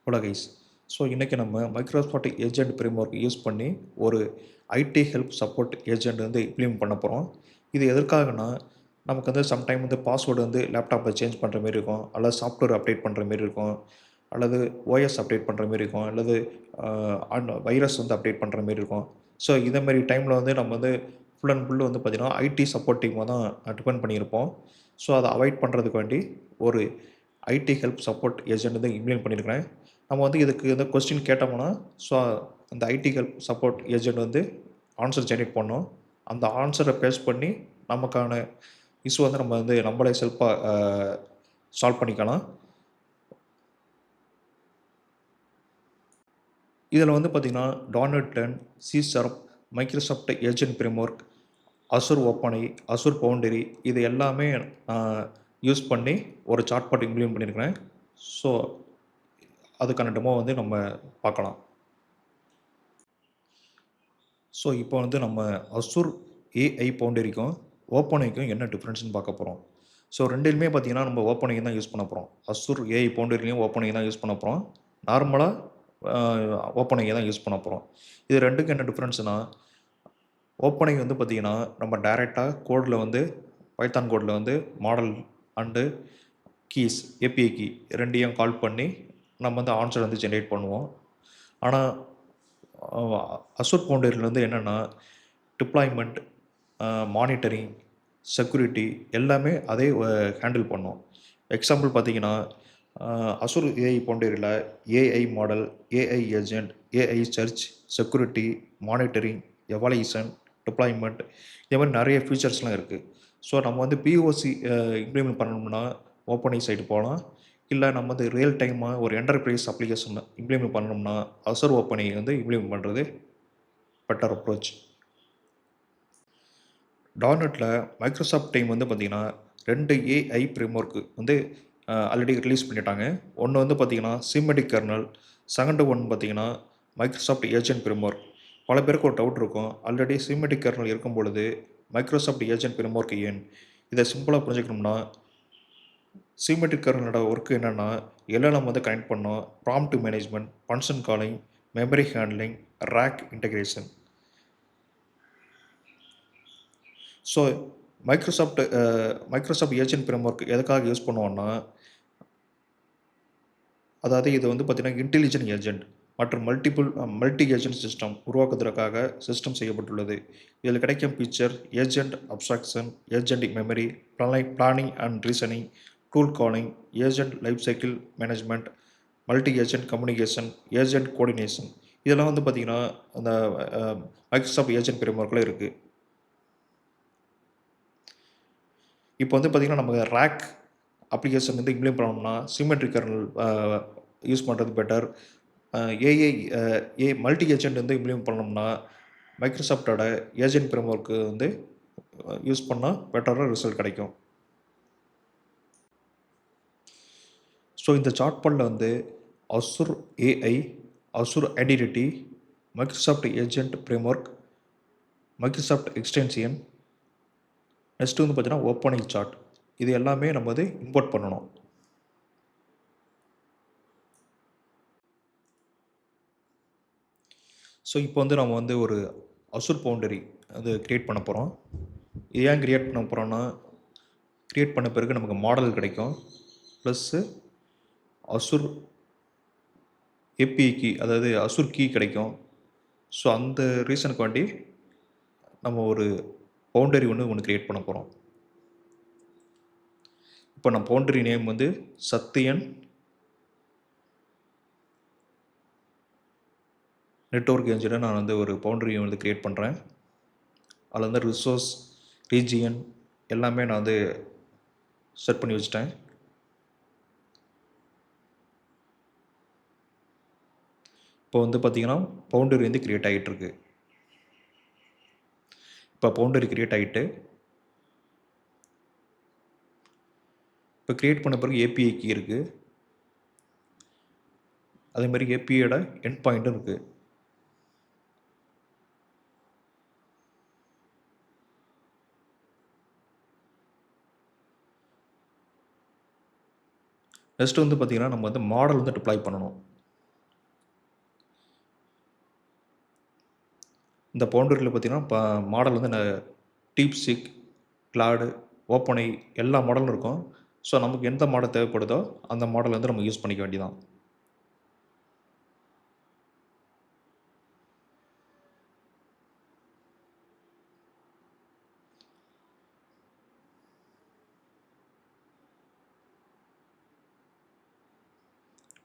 Hello guys. So இன்றைக்கி நம்ம Microsoft agent framework use பண்ணி ஒரு ஐடி ஹெல்ப் சப்போர்ட் ஏஜென்ட் வந்து இம்ப்ளிமெண்ட் பண்ண போகிறோம். இது எதற்காகனா, நமக்கு வந்து சம்டைம் வந்து பாஸ்வேர்டு வந்து லேப்டாப்பில் சேஞ்ச் பண்ணுற மாரி இருக்கும், அல்லது சாஃப்ட்வேர் அப்டேட் பண்ணுற மாரி இருக்கும், அல்லது ஓஎஸ் அப்டேட் பண்ணுற மாரி இருக்கும், அல்லது வைரஸ் வந்து அப்டேட் பண்ணுற மாரி இருக்கும். ஸோ இதை மாதிரி டைமில் வந்து நம்ம வந்து ஃபுல் அண்ட் ஃபுல் வந்து பார்த்திங்கன்னா ஐடி சப்போர்ட் டீமாக தான் டிபெண்ட் பண்ணியிருப்போம். ஸோ அதை அவாய்ட் பண்ணுறதுக்கு வேண்டி ஒரு ஐடி ஹெல்ப் சப்போர்ட் ஏஜென்ட் வந்து இம்ப்ளிமெண்ட் பண்ணியிருக்கிறேன். நம்ம வந்து இதுக்கு வந்து கொஸ்டின் கேட்டோம்னா, ஸோ அந்த ஐடி ஹெல்ப் சப்போர்ட் ஏஜென்ட் வந்து ஆன்சர் ஜெனரேட் பண்ணோம். அந்த ஆன்சரை பேஸ் பண்ணி நமக்கான இஷ்யூ வந்து நம்ம வந்து நம்மளே செல்ஃபாக சால்வ் பண்ணிக்கலாம். இதில் வந்து பார்த்திங்கன்னா .NET 10, C#, Microsoft agent framework, Azure OpenAI, Azure foundry இது எல்லாமே யூஸ் பண்ணி ஒரு சாட்பாட் இம்ப்ளிமெண்ட் பண்ணியிருக்கிறேன். ஸோ அதுக்கான டெமோ வந்து நம்ம பார்க்கலாம். ஸோ இப்போ வந்து நம்ம அசூர் ஏஐ பவுண்டரிக்கும் ஓப்பனைக்கும் என்ன டிஃப்ரென்ஸ்னு பார்க்க போகிறோம். ஸோ ரெண்டுலையுமே பார்த்தீங்கன்னா நம்ம ஓப்பனை தான் யூஸ் பண்ண போகிறோம். அசூர் ஏஐ பவுண்டரிலையும் ஓப்பனை தான் யூஸ் பண்ண போகிறோம். நார்மலாக ஓப்பனை தான் யூஸ் பண்ண போகிறோம். இது ரெண்டுக்கும் என்ன டிஃப்ரென்ஸ்னால், ஓப்பனை வந்து பார்த்திங்கன்னா நம்ம டைரெக்டாக கோடில் வந்து பைத்தான் கோடில் வந்து model and keys API key ரெண்டையும் கால் பண்ணி நம்ம வந்து ஆன்சர் வந்து ஜென்ரேட் பண்ணுவோம். ஆனால் அசூர் பவுண்டரியில் வந்து என்னென்னா டிப்ளாய்மெண்ட், மானிட்டரிங், செக்யூரிட்டி எல்லாமே அதே ஹேண்டில் பண்ணும். எக்ஸாம்பிள் பார்த்தீங்கன்னா, அசூர் ஏஐ பவுண்டரியில் AI model, AI agent, AI search, security, monitoring, evaluation, deployment இதே மாதிரி நிறைய ஃபீச்சர்ஸ்லாம் இருக்குது. ஸோ நம்ம வந்து பிஓசி இம்ப்ளிமெண்ட் பண்ணணும்னா ஓப்பனை சைடு போகலாம். இல்லை நம்ம வந்து ரியல் டைமாக ஒரு என்டர்பிரைஸ் அப்ளிகேஷன் இம்ப்ளிமெண்ட் பண்ணணும்னா அசூர் ஓப்பனை வந்து இம்ப்ளிமெண்ட் பண்ணுறது பெட்டர் அப்ரோச். .NETல மைக்ரோசாஃப்ட் டீம் வந்து பார்த்திங்கன்னா 2 ஏஐ ஃப்ரேம்வொர்க்கு வந்து ஆல்ரெடி ரிலீஸ் பண்ணிட்டாங்க. ஒன்று வந்து பார்த்திங்கன்னா சிமெடிக் கர்னல், செகண்ட் ஒன் பார்த்திங்கன்னா மைக்ரோசாஃப்ட் ஏஜென்ட் ஃப்ரேம்வொர்க். பல பேருக்கு ஒரு டவுட் இருக்கும், ஆல்ரெடி சிமெடிக் கர்னல் இருக்கும் பொழுது மைக்ரோசாஃப்ட் ஏஜென்ட் ஃப்ரேம்வொர்க் ஏன்? இதை சிம்பிளாக புரிஞ்சுக்கணும்னா, சிமெட்ரிக் கர்னலோட ஒர்க் என்னென்னா, எல்எல்எம் வந்து கனெக்ட் பண்ணோம், prompt management, function calling, memory handling, rack integration. So Microsoft agent framework எதுக்காக யூஸ் பண்ணுவோன்னா, அதாவது இது வந்து பார்த்திங்கன்னா இன்டெலிஜென்ட் ஏஜென்ட் மற்றும் மல்டி ஏஜென்ட் சிஸ்டம் உருவாக்குவதற்காக சிஸ்டம் செய்யப்பட்டுள்ளது. இதில் கிடைக்கும் feature agent abstraction, agent memory, planning and reasoning, tool calling, agent life cycle management, multi agent communication, agent coordination இதெல்லாம் வந்து பார்த்திங்கன்னா அந்த மைக்ரோசாஃப்ட் ஏஜென்ட் ஃப்ரேம்வொர்க்கில் இருக்குது. இப்போ வந்து பார்த்திங்கன்னா நம்ம ரேக் அப்ளிகேஷன் வந்து இம்ப்ளிமெண்ட் பண்ணோம்னா சிமெட்ரிக் கர்னல் யூஸ் பண்ணுறது பெட்டர். மல்டி ஏஜென்ட் வந்து இம்ப்ளிமெண்ட் பண்ணோம்னா மைக்ரோசாஃப்டோட ஏஜென்ட் ஃப்ரேம்வொர்க்கு வந்து யூஸ் பண்ணால் பெட்டராக ரிசல்ட் கிடைக்கும். ஸோ இந்த சார்ட்பாட்டில் வந்து Azure AI, Azure identity, Microsoft agent framework, Microsoft extension, next வந்து பார்த்தீங்கன்னா ஓப்பனை சார்ட் இது எல்லாமே நம்ம வந்து இம்போர்ட் பண்ணணும். ஸோ இப்போ வந்து நம்ம வந்து ஒரு அசூர் பவுண்டரி அது க்ரியேட் பண்ண போகிறோம். இது ஏன் க்ரியேட் பண்ண போகிறோன்னா, க்ரியேட் பண்ண பிறகு நமக்கு மாடல் கிடைக்கும், ப்ளஸ்ஸு அசூர் ஏபிஐ கீ அதாவது அசூர் கீ கிடைக்கும். ஸோ அந்த ரீசனுக்கு வேண்டி நம்ம ஒரு பவுண்டரி ஒன்று க்ரியேட் பண்ண போகிறோம். இப்போ நம்ம பவுண்டரி நேம் வந்து சத்யன் நெட்வொர்க் என்ஜினியர் நான் வந்து ஒரு பவுண்டரி வந்து க்ரியேட் பண்ணுறேன். அதில் வந்து ரிசோர்ஸ், ரீஜியன் எல்லாமே நான் வந்து செட் பண்ணி வச்சிட்டேன். இப்போ வந்து பார்த்திங்கன்னா பவுண்டரி வந்து க்ரியேட் ஆகிட்டுருக்கு. இப்போ பவுண்டரி க்ரியேட் ஆகிட்டு இப்போ க்ரியேட் பண்ண பிறகு ஏபிஐ கீ இருக்குது, அதே மாதிரி ஏபிஐயோட எண்ட் பாயிண்ட்டும் இருக்குது. நெக்ஸ்ட் வந்து பார்த்திங்கன்னா நம்ம வந்து மாடல் வந்து டிப்ளாய் பண்ணணும். இந்த பவுண்டரியில் பார்த்தீங்கன்னா இப்போ மாடல் வந்து டீப் சிக், கிளாடு, ஓப்பனை எல்லா மாடலும் இருக்கும். ஸோ நமக்கு எந்த மாடல் தேவைப்படுதோ அந்த மாடல் வந்து நம்ம யூஸ் பண்ணிக்க வேண்டியதான்.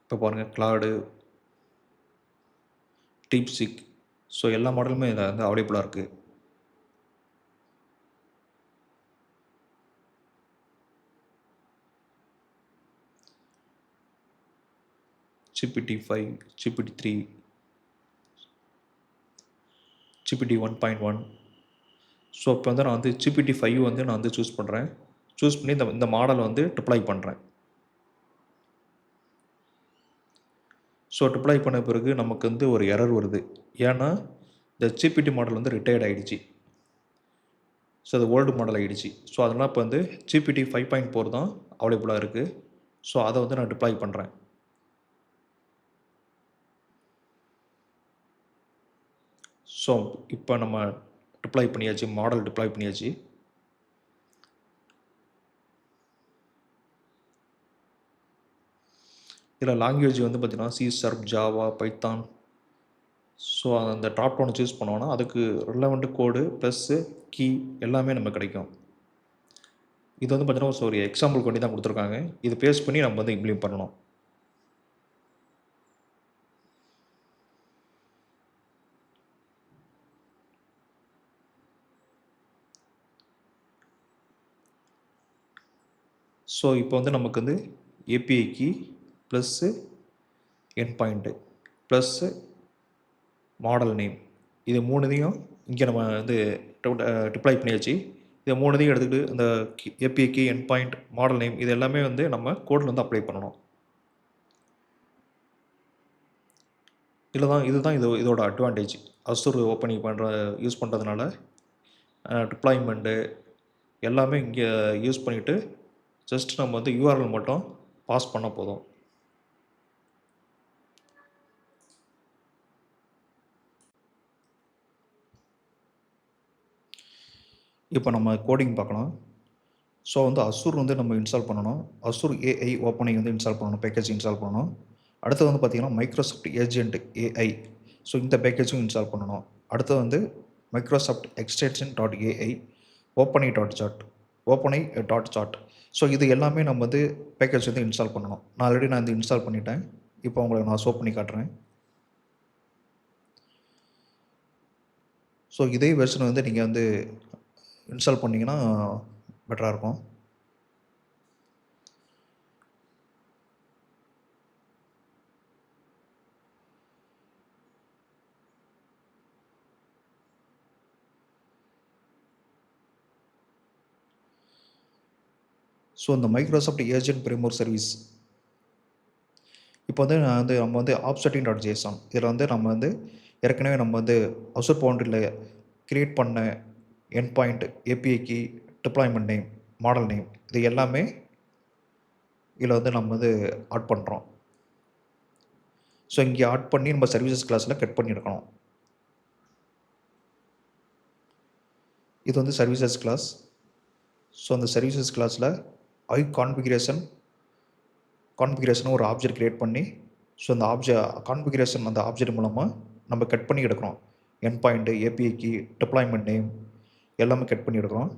இப்போ பாருங்கள் கிளாடு, டீப் சிக், ஸோ எல்லா மாடலுமே இதில் வந்து அவைலபிளாக இருக்குது. GPT-5, GPT-3, GPT 1.1. ஸோ இப்போ வந்து நான் வந்து GPT-5 வந்து நான் வந்து சூஸ் பண்ணுறேன். சூஸ் பண்ணி இந்த மாடல் வந்து டிப்ளை பண்ணுறேன். ஸோ டிப்ளை பண்ண பிறகு நமக்கு வந்து ஒரு எரர் வருது. ஏன்னா இந்த GPT மாடல் வந்து ரிட்டையர்ட் ஆகிடுச்சு. ஸோ அது ஓல்டு மாடல் ஆகிடுச்சு. ஸோ அதனால் இப்போ வந்து GPT 5.4 தான் அவைலபிளாக இருக்குது. ஸோ அதை வந்து நான் டிப்ளை பண்ணுறேன். ஸோ இப்போ நம்ம டிப்ளை பண்ணியாச்சு, மாடல் டிப்ளை பண்ணியாச்சு. இதில் லாங்குவேஜ் வந்து பார்த்திங்கன்னா C#, ஜாவா, பைத்தான். ஸோ அந்த டாப் டவுனை சூஸ் பண்ணோன்னா அதுக்கு ரிலவெண்ட் கோடு ப்ளஸ்ஸு கீ எல்லாமே நமக்கு கிடைக்கும். இது வந்து பார்த்திங்கன்னா ஒரு எக்ஸாம்பிள் பண்ணி தான் கொடுத்துருக்காங்க. இது பேஸ் பண்ணி நம்ம வந்து இம்ப்ளிமெண்ட் பண்ணணும். ஸோ இப்போ வந்து நமக்கு வந்து API கீ ப்ளஸ்ஸு என் பாயிண்ட்டு ப்ளஸ்ஸு மாடல் நேம் இது மூணுதையும் இங்கே நம்ம வந்து டிப்ளை பண்ணியாச்சு. இதை மூணுதையும் எடுத்துக்கிட்டு இந்த API கீ, என் பாயிண்ட், மாடல் நேம் இது எல்லாமே வந்து நம்ம கோடில் வந்து அப்ளை பண்ணணும். இதுதான் இதோட அட்வான்டேஜ். அசூர் ஓப்பனிங் யூஸ் பண்ணுறதுனால டிப்ளாய்மெண்ட்டு எல்லாமே இங்கே யூஸ் பண்ணிவிட்டு ஜஸ்ட் நம்ம வந்து URL மட்டும் பாஸ் பண்ண போதும். இப்போ நம்ம கோடிங் பார்க்கலாம். ஸோ வந்து அசூர் வந்து நம்ம இன்ஸ்டால் பண்ணணும். அசூர் AI ஓப்பனிங் வந்து இன்ஸ்டால் பண்ணணும், பேக்கேஜ் இன்ஸ்டால் பண்ணணும். அடுத்தது வந்து பார்த்திங்கன்னா மைக்ரோசாஃப்ட் ஏஜென்ட் AI. ஸோ இந்த பேக்கேஜும் இன்ஸ்டால் பண்ணணும். அடுத்தது வந்து மைக்ரோசாஃப்ட் எக்ஸ்டென்ஷன் .ai, ஓப்பனை.சாட். ஸோ இது எல்லாமே நம்ம வந்து பேக்கேஜ் வந்து இன்ஸ்டால் பண்ணணும். நான் ஆல்ரெடி வந்து இன்ஸ்டால் பண்ணிட்டேன். இப்போ உங்களுக்கு நான் ஷோ பண்ணி காட்டுறேன். ஸோ இதே வெர்ஷன் வந்து நீங்கள் வந்து இன்ஸ்டால் பண்ணிங்கன்னா பெட்டராக இருக்கும். ஸோ இந்த மைக்ரோசாஃப்ட் ஏஜென்ட் ப்ரீமியர் சர்வீஸ் இப்போ வந்து நம்ம வந்து offsetting.json இதில் வந்து நம்ம வந்து ஏற்கனவே நம்ம வந்து அசூர் பவுண்டரியில் க்ரியேட் பண்ண endpoint, API key, deployment name, model name இது எல்லாமே இதில் வந்து நம்ம வந்து ஆட் பண்ணுறோம். ஸோ இங்கே ஆட் பண்ணி நம்ம சர்வீசஸ் கிளாஸில் கட் பண்ணி எடுக்கணும். இது வந்து சர்வீசஸ் கிளாஸ். ஸோ அந்த சர்வீசஸ் கிளாஸில் கான்ஃபிகரேஷன் ஒரு ஆப்ஜெக்ட் க்ரியேட் பண்ணி ஸோ அந்த கான்ஃபிகரேஷன் அந்த ஆப்ஜெக்ட் மூலமாக நம்ம கட் பண்ணி எடுக்கிறோம். Endpoint, API key, deployment name எல்லாமே கட் பண்ணி எடுக்கிறோம்.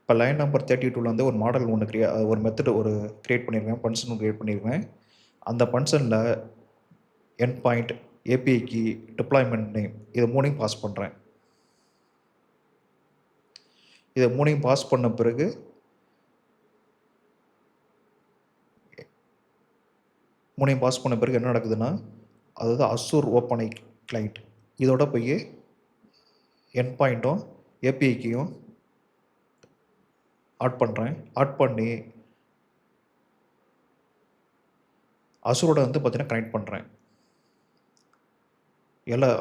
இப்போ லைன் நம்பர் 32 வந்து ஒரு மாடல் ஒரு மெத்தட் க்ரியேட் பண்ணியிருக்கேன், ஃபங்க்ஷன் க்ரியேட் பண்ணியிருக்கேன். அந்த ஃபங்க்ஷனில் endpoint, API key, deployment name இதை மூணையும் பாஸ் பண்ணுறேன். இதை மூணையும் பாஸ் பண்ண பிறகு என்ன நடக்குதுன்னா அதாவது அசூர் ஓப்பனை கிளைண்ட் இதோட போய் என் பாயிண்ட்டும் API கீயும் ஆட் பண்ணுறேன். ஆட் பண்ணி அசூரோட வந்து பார்த்தீங்கன்னா கனெக்ட் பண்ணுறேன்.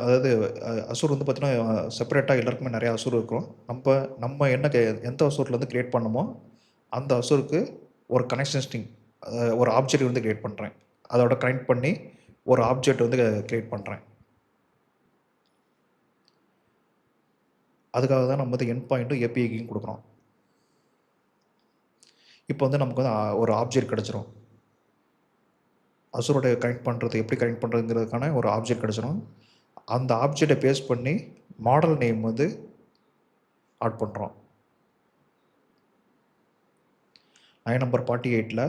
அதாவது அசூர் வந்து பார்த்தீங்கன்னா செப்பரேட்டாக எல்லாருக்குமே நிறையா அசூர் இருக்கும். நம்ம எந்த அசூர்லேருந்து க்ரியேட் பண்ணமோ அந்த அசூருக்கு ஒரு கனெக்ஷன் ஸ்ட்ரிங் ஒரு ஆப்ஜெக்ட் வந்து க்ரியேட் பண்ணுறேன். அதோட கனெக்ட் பண்ணி ஒரு ஆப்ஜெக்ட் வந்து க்ரியேட் பண்ணுறேன். அதுக்காக தான் நம்ம வந்து எண்ட் பாயிண்ட்டும் ஏபிஐக்கும் கொடுக்குறோம். இப்போ வந்து நமக்கு வந்து ஒரு ஆப்ஜெக்ட் கிடச்சிரும். அசுரோட கனெக்ட் பண்ணுறது எப்படி கனெக்ட் பண்ணுறதுங்கிறதுக்கான ஒரு ஆப்ஜெக்ட் கிடச்சிரும். அந்த ஆப்ஜெக்டை பேஸ் பண்ணி மாடல் நேம் வந்து ஆட் பண்ணுறோம். லைன் நம்பர் 48ல்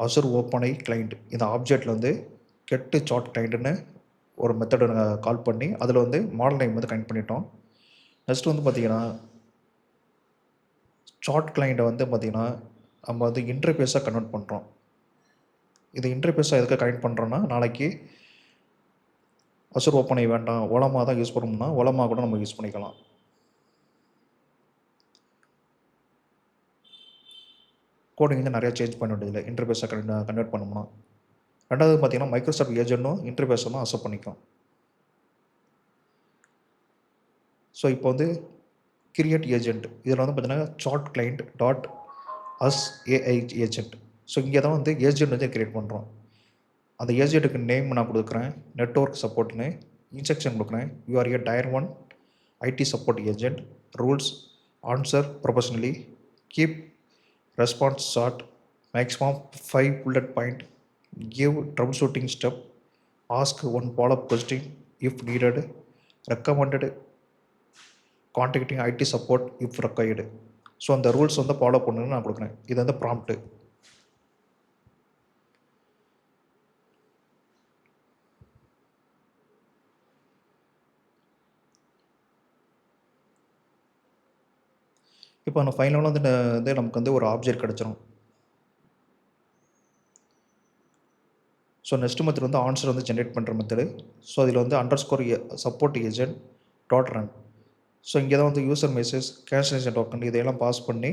அசுர் ஓப்பனை கிளைண்ட் இந்த ஆப்ஜெக்டில் வந்து கெட்டு சார்ட் கிளைண்ட்டுன்னு ஒரு மெத்தடை கால் பண்ணி அதில் வந்து மாடல் நேம் வந்து கனெக்ட் பண்ணிட்டோம். நெக்ஸ்ட் வந்து பார்த்திங்கன்னா சார்ட் கிளைண்ட்டை வந்து பார்த்திங்கன்னா நம்ம வந்து இன்டர்ஃபேஸாக கன்வெர்ட் பண்ணுறோம். இது இன்டர்ஃபேஸாக எதுக்கு கனெக்ட் பண்ணுறோன்னா, நாளைக்கு அசுர் ஓப்பனை வேண்டாம் ஓலமா தான் யூஸ் பண்ணணும்னா ஓலமா கூட நம்ம யூஸ் பண்ணிக்கலாம். கோடிங் வந்து நிறையா சேஞ்ச் பண்ண வேண்டியதில்லை இன்டர்ஃபேஸாக கன்வெர்ட் பண்ணோம்னா. ரெண்டாவது பார்த்திங்கன்னா மைக்ரோசாஃப்ட் ஏஜென்ட்டும் இன்டர்ஃபேஸும் தான் அக்செப்ட் பண்ணிக்கும். ஸோ இப்போ வந்து கிரியேட் ஏஜென்ட் இதில் வந்து பார்த்தீங்கன்னா chat client dot as AI agent. So இங்கே தான் வந்து ஏஜென்ட் வந்து கிரியேட் பண்ணுறோம். அந்த ஏஜென்ட்டுக்கு நேம் நான் கொடுக்குறேன் நெட்வொர்க் சப்போர்ட்னு, இன்ஸ்ட்ரக்ஷன் கொடுக்குறேன் you're a tier 1 IT support agent, rules answer professionally, keep response short, maximum 5 bullet point, give troubleshooting step, ask one follow-up question if needed, recommended contacting IT support if required. So அந்த rules வந்து follow பண்ணணும்னு நான் கொடுக்குறேன். இது வந்து prompt. இப்போ அந்த ஃபைனலாக வந்து நமக்கு வந்து ஒரு ஆப்ஜெக்ட் கிடச்சிரும். ஸோ நெக்ஸ்ட் மெத்தட் வந்து ஆன்சர் வந்து ஜென்ரேட் பண்ணுற மெத்தடு. ஸோ அதில் வந்து underscore support agent dot run. So இங்கே தான் வந்து யூசர் மெசேஜ் கேன்சலேஷன் டோக்கன் இதையெல்லாம் பாஸ் பண்ணி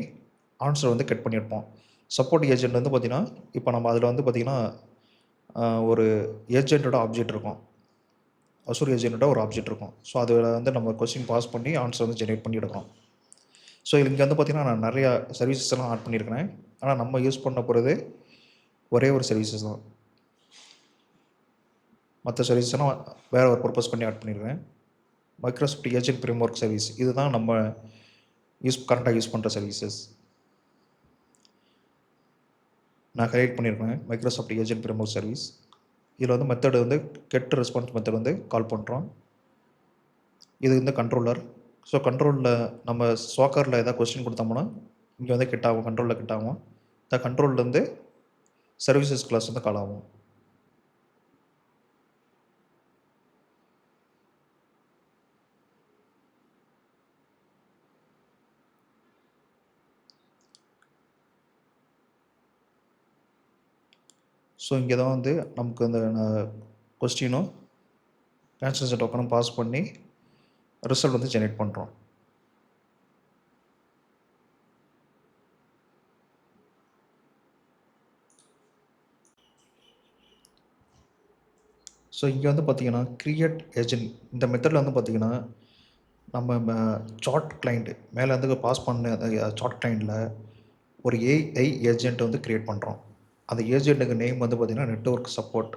ஆன்சர் வந்து கட் பண்ணியிருப்போம். சப்போர்ட் ஏஜென்ட் வந்து பார்த்திங்கன்னா இப்போ நம்ம அதில் வந்து பார்த்திங்கன்னா ஒரு ஏஜென்ட்டோட ஆப்ஜெக்ட் இருக்கும், அசூர் ஏஜென்ட்டோட ஒரு ஆப்ஜெக்ட் இருக்கும். ஸோ அதில் வந்து நம்ம கொஸ்டின் பாஸ் பண்ணி ஆன்சர் வந்து ஜென்ரேட் பண்ணி எடுக்கிறோம். ஸோ இங்கே வந்து பார்த்திங்கன்னா நான் நிறையா சர்வீசஸ் எல்லாம் ஆட் பண்ணியிருக்கிறேன். ஆனால் நம்ம யூஸ் பண்ண போகிறது ஒரே ஒரு சர்வீசஸ் தான். மற்ற சர்வீஸ் எல்லாம் வேறு ஒரு பர்பஸ் பண்ணி ஆட் பண்ணியிருக்கேன். மைக்ரோசாஃப்ட் ஏஜென்ட் ஃப்ரேம்வொர்க் சர்வீஸ் இதுதான் நம்ம கரண்ட்டாக யூஸ் பண்ணுற சர்வீசஸ். நான் கிரியேட் பண்ணியிருக்கேன் மைக்ரோசாஃப்ட் ஏஜென்ட் ஃப்ரேம்வொர்க் சர்வீஸ். இதில் வந்து மெத்தடு வந்து கெட் ரெஸ்பான்ஸ் மெத்தட் வந்து கால் பண்ணுறோம். இது வந்து கண்ட்ரோலர். ஸோ கண்ட்ரோலில் நம்ம ஸ்வாக்கரில் ஏதாவது கொஸ்டின் கொடுத்தோம்னா இங்கே வந்து கெட் ஆகும், கண்ட்ரோலில் கெட் ஆகும். இந்த கண்ட்ரோல்லேருந்து சர்வீசஸ் கிளாஸ் வந்து கால் ஆகும். ஸோ இங்கே தான் வந்து நமக்கு அந்த கொஸ்டினும் கேன்சலேஷன் டோக்கனும் பாஸ் பண்ணி ரிசல்ட் வந்து ஜென்ரேட் பண்ணுறோம். ஸோ இங்கே வந்து பார்த்திங்கன்னா கிரியேட் ஏஜென்ட் இந்த மெத்தடில் வந்து பார்த்திங்கன்னா நம்ம சார்ட் கிளைண்ட் மேலே வந்து பாஸ் பண்ண சார்ட் கிளைண்டில் ஒரு ஏஐ ஏஜென்ட் வந்து க்ரியேட் பண்ணுறோம். அந்த ஏஜென்ட்டுக்கு நேம் வந்து பார்த்திங்கன்னா நெட்வொர்க் சப்போர்ட்.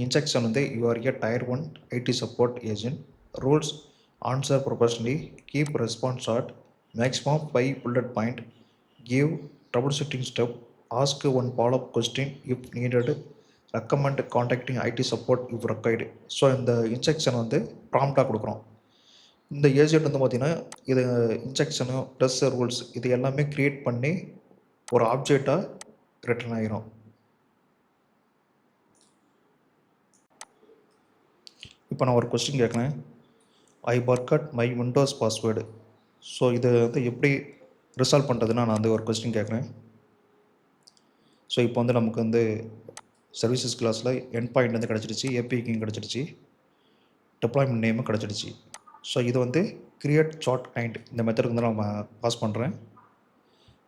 இன்ஸ்ட்ரக்ஷன் வந்து you're a tier 1 IT support agent, rules answer professionally, keep response short, maximum 5 bullet point, give troubleshooting step, ask one follow-up question if needed, recommend contacting IT support if required. So இந்த instruction வந்து ப்ராம்ப்டாக கொடுக்குறோம். இந்த agent வந்து பார்த்திங்கன்னா இது instruction plus rules இது எல்லாமே create பண்ணி ஒரு ஆப்ஜெக்டாக ரிட்டர்ன் ஆகிரும். இப்போ நான் ஒரு கொஸ்டின் கேட்குறேன், I forgot my Windows password. So இதை வந்து எப்படி ரிசால்வ் பண்ணுறதுன்னா நான் வந்து ஒரு கொஸ்டின் கேட்குறேன். ஸோ இப்போ வந்து நமக்கு வந்து சர்வீசஸ் கிளாஸில் எண்ட் பாயிண்ட் வந்து கிடச்சிடுச்சு, ஏபிஐக்கும் கிடச்சிடுச்சு, டெப்ளாய்மெண்ட் நேமும் கிடச்சிடுச்சு. ஸோ இது வந்து கிரியேட் சார்ட் கிளைண்ட் இந்த மெத்தடுக்கு வந்து நம்ம பாஸ் பண்ணுறேன்.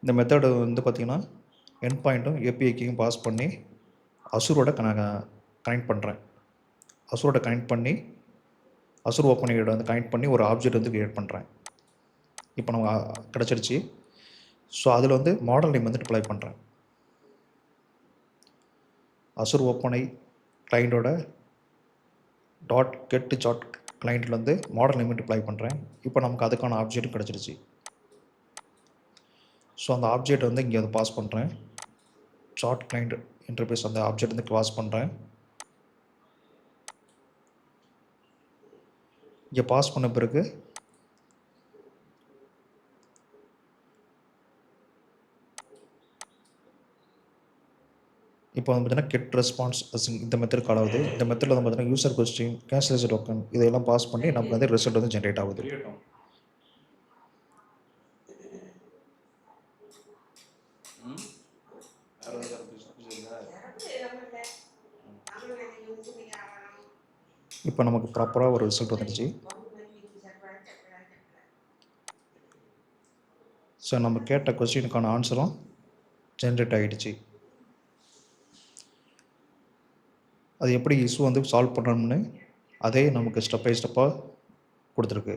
இந்த மெத்தடு வந்து பார்த்திங்கன்னா எண்ட் பாயிண்ட்டும் ஏபிஐக்கும் பாஸ் பண்ணி அசூரோட கனெக்ட் பண்ணுறேன். அசூரோட கனெக்ட் பண்ணி அசூர் ஓப்பனிங்கோட வந்து கனெக்ட் பண்ணி ஒரு ஆப்ஜெக்ட் வந்து க்ரியேட் பண்ணுறேன். இப்போ நம்ம கிடச்சிடுச்சு. ஸோ அதில் வந்து மாடல் நேம் வந்து டிப்ளாய் பண்ணுறேன். அசூர் ஓப்பனை கிளைண்டோட டாட் கெட் சார்ட் கிளைண்ட்டில் வந்து மாடல் நேம் அப்ளை பண்ணுறேன். இப்போ நமக்கு அதுக்கான ஆப்ஜெக்ட் கிடச்சிருச்சு. ஸோ அந்த ஆப்ஜெக்ட் வந்து இங்கே வந்து பாஸ் பண்ணுறேன். சார்ட் கிளைண்ட் இன்டர்ஃபேஸ் அந்த ஆப்ஜெக்ட் வந்து பாஸ் பண்ணுறேன். இங்கே பாஸ் பண்ண பிறகு இப்போ வந்து பார்த்தீங்கன்னா கெட் ரெஸ்பான்ஸ் இந்த மெத்தட் கால் ஆகுது. இந்த மெத்தடில் வந்து பார்த்தீங்கன்னா யூசர் கொஸ்டின், கேன்சலேஷன் டோக்கன் இதெல்லாம் பாஸ் பண்ணி நமக்கு வந்து ரிசல்ட் வந்து ஜென்ரேட் ஆகுது. இப்போ நமக்கு ப்ராப்பராக ஒரு ரிசல்ட் வந்துடுச்சு. ஸோ நம்ம கேட்ட கொஸ்டினுக்கான ஆன்சரும் ஜென்ரேட் ஆகிடுச்சு. அது எப்படி இஷ்யூ வந்து சால்வ் பண்ணணும்னு அதே நமக்கு ஸ்டெப் பை ஸ்டெப்பாக கொடுத்துருக்கு.